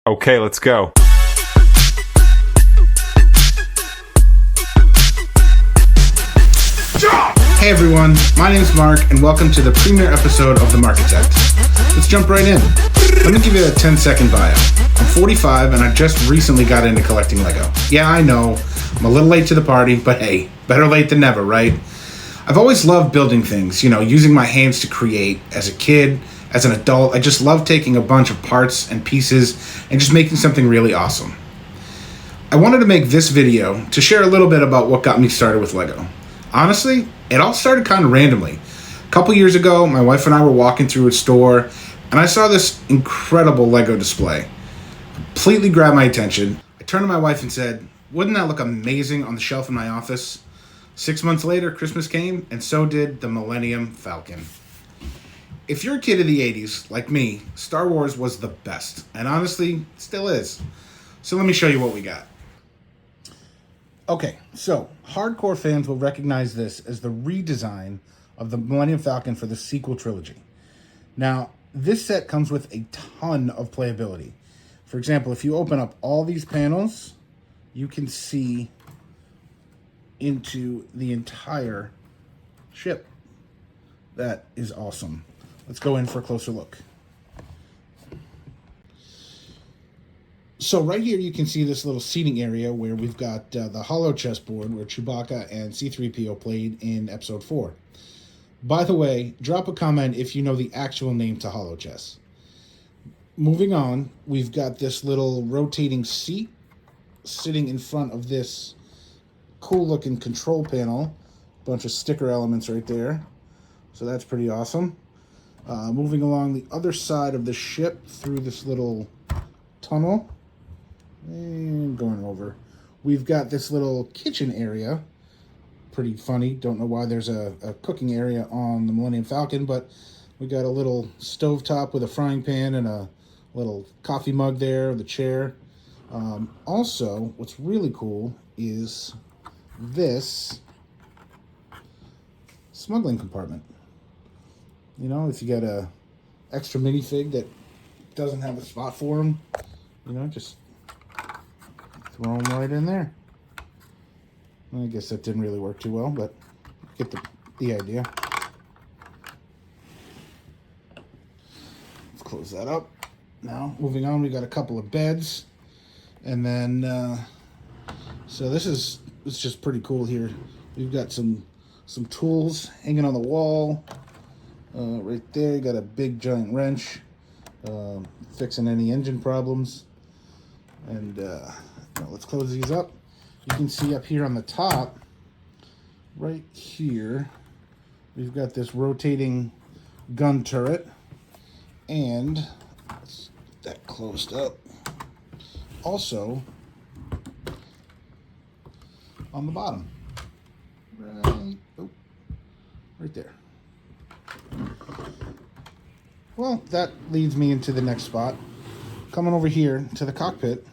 Okay, let's go. Hey everyone, my name's Mark, and welcome to the premiere episode of the Marchitect. Let's jump right in. Let me give you a 10-second bio. I'm 45, and I just recently got into collecting Lego. Yeah, I know, I'm a little late to the party, but hey, better late than never, right? I've always loved building things, using my hands to create. As a kid, as an adult, I just love taking a bunch of parts and pieces and just making something really awesome. I wanted to make this video to share a little bit about what got me started with Lego. Honestly, it all started kind of randomly. A couple years ago, my wife and I were walking through a store, and I saw this incredible Lego display. Completely grabbed my attention. I turned to my wife and said, "Wouldn't that look amazing on the shelf in my office?" 6 months later, Christmas came, and so did the Millennium Falcon. If you're a kid of the 80s, like me, Star Wars was the best, and honestly, still is. So let me show you what we got. Okay, so hardcore fans will recognize this as the redesign of the Millennium Falcon for the sequel trilogy. Now, this set comes with a ton of playability. For example, if you open up all these panels, you can see into the entire ship. That is awesome. Let's go in for a closer look. So right here you can see this little seating area where we've got the hollow chessboard where Chewbacca and C-3PO played in Episode 4. By the way, drop a comment if you know the actual name to hollow chess. Moving on, we've got this little rotating seat sitting in front of this cool looking control panel. Bunch of sticker elements right there. So that's pretty awesome. Moving along the other side of the ship through this little tunnel. And going over. We've got this little kitchen area. Pretty funny. Don't know why there's a cooking area on the Millennium Falcon, but we got a little stovetop with a frying pan and a little coffee mug there, the chair. Also, what's really cool is this smuggling compartment. If you got a extra minifig that doesn't have a spot for them, just throw them right in there. I guess that didn't really work too well, but get the idea. Let's close that up. Now, moving on, we got a couple of beds. And then, so this is just pretty cool here. We've got some tools hanging on the wall. Right there, you got a big giant wrench. Fixing any engine problems. And now let's close these up. You can see up here on the top, right here, we've got this rotating gun turret. And let's get that closed up. Also, on the bottom, right there. Well, that leads me into the next spot. Coming over here to the cockpit,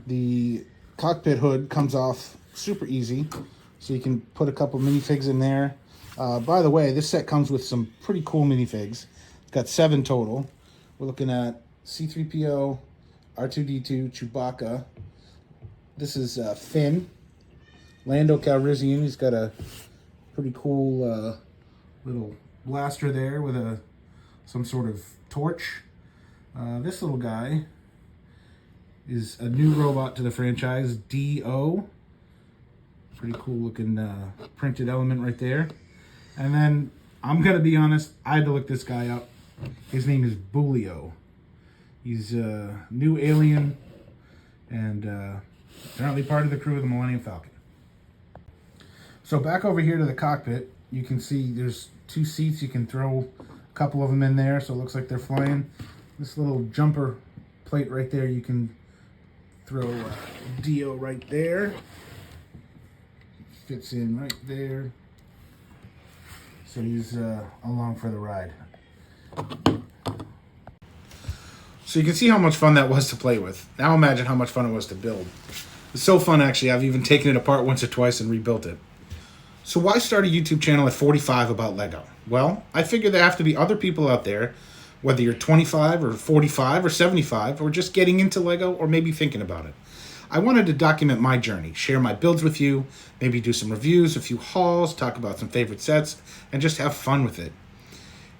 the cockpit hood comes off super easy, so you can put a couple minifigs in there. By the way, this set comes with some pretty cool minifigs. It's got 7 total. We're looking at C-3PO, R2-D2, Chewbacca. This is Finn, Lando Calrissian. He's got a pretty cool little blaster there with some sort of torch. This little guy is a new robot to the franchise, D.O. Pretty cool looking printed element right there. And then, I'm going to be honest, I had to look this guy up. His name is Bulio. He's a new alien and apparently part of the crew of the Millennium Falcon. So back over here to the cockpit, you can see there's 2 seats. You can throw a couple of them in there so it looks like they're flying. This little jumper plate right there, you can throw Dio right there. Fits in right there. So he's along for the ride. So you can see how much fun that was to play with. Now imagine how much fun it was to build. It's so fun, actually. I've even taken it apart once or twice and rebuilt it. So why start a YouTube channel at 45 about Lego? Well, I figured there have to be other people out there Whether you're 25 or 45 or 75, or just getting into Lego, or maybe thinking about it. I wanted to document my journey, share my builds with you, maybe do some reviews, a few hauls, talk about some favorite sets, and just have fun with it.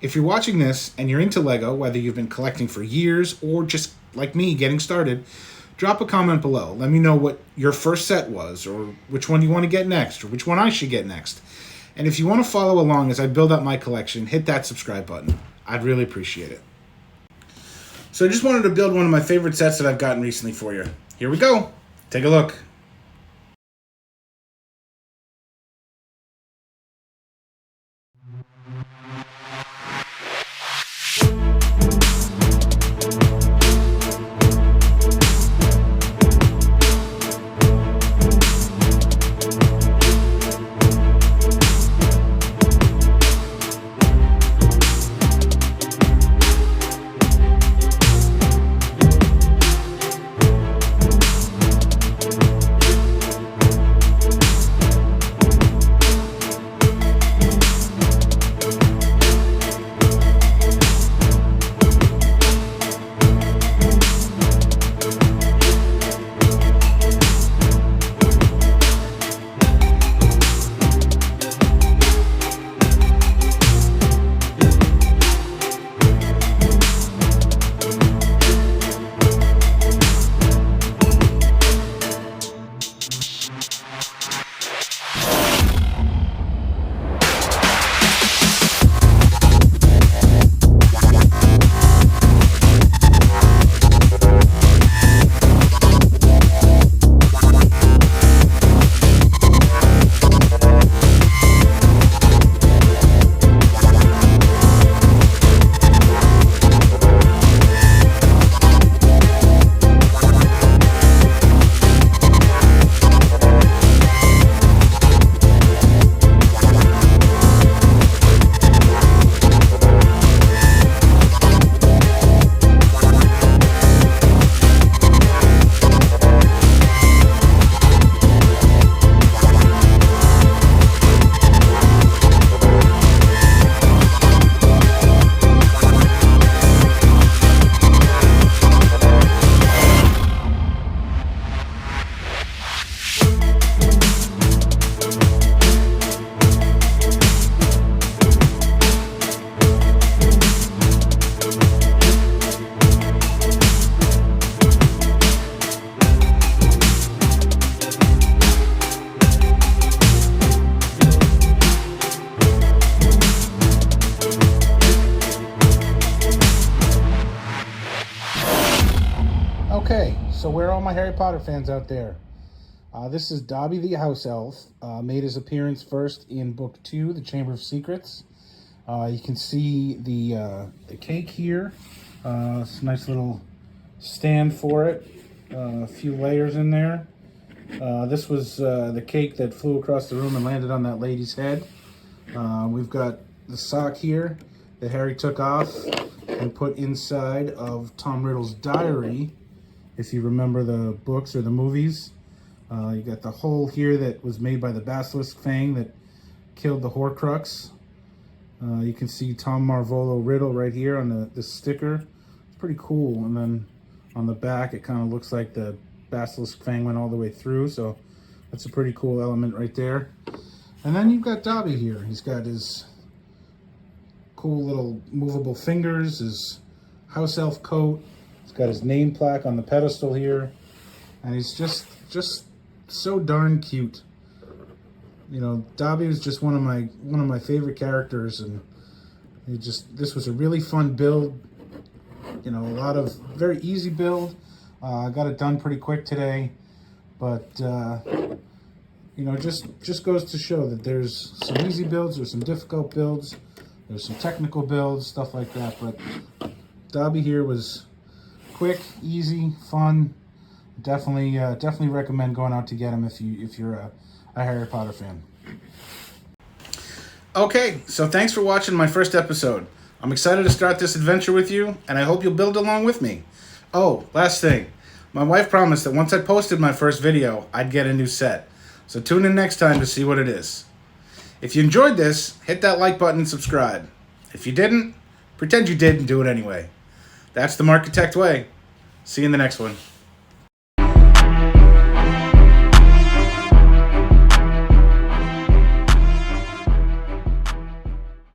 If you're watching this and you're into Lego, whether you've been collecting for years or just like me getting started, drop a comment below. Let me know what your first set was, or which one you want to get next, or which one I should get next. And if you want to follow along as I build up my collection, hit that subscribe button. I'd really appreciate it. So I just wanted to build one of my favorite sets that I've gotten recently for you. Here we go. Take a look. Okay, so where are all my Harry Potter fans out there? This is Dobby the House Elf. Made his appearance first in Book 2, The Chamber of Secrets. You can see the cake here. It's a nice little stand for it. A few layers in there. This was the cake that flew across the room and landed on that lady's head. We've got the sock here that Harry took off and put inside of Tom Riddle's diary, if you remember the books or the movies. You got the hole here that was made by the basilisk fang that killed the Horcrux. You can see Tom Marvolo Riddle right here on the sticker. It's pretty cool. And then on the back, it kind of looks like the basilisk fang went all the way through. So that's a pretty cool element right there. And then you've got Dobby here. He's got his cool little movable fingers, his house elf coat. He's got his name plaque on the pedestal here. And he's just so darn cute. You know, Dobby was just one of my favorite characters, and this was a really fun build. You know, a lot of very easy build. I got it done pretty quick today, but you know, just goes to show that there's some easy builds, there's some difficult builds, there's some technical builds, stuff like that. But Dobby here was quick, easy, fun. Definitely recommend going out to get him if you're a Harry Potter fan. Okay, so thanks for watching my first episode. I'm excited to start this adventure with you, and I hope you'll build along with me. Oh, last thing. My wife promised that once I posted my first video, I'd get a new set. So tune in next time to see what it is. If you enjoyed this, hit that like button and subscribe. If you didn't, Pretend you did and do it anyway. That's the Marchitect way. See you in the next one.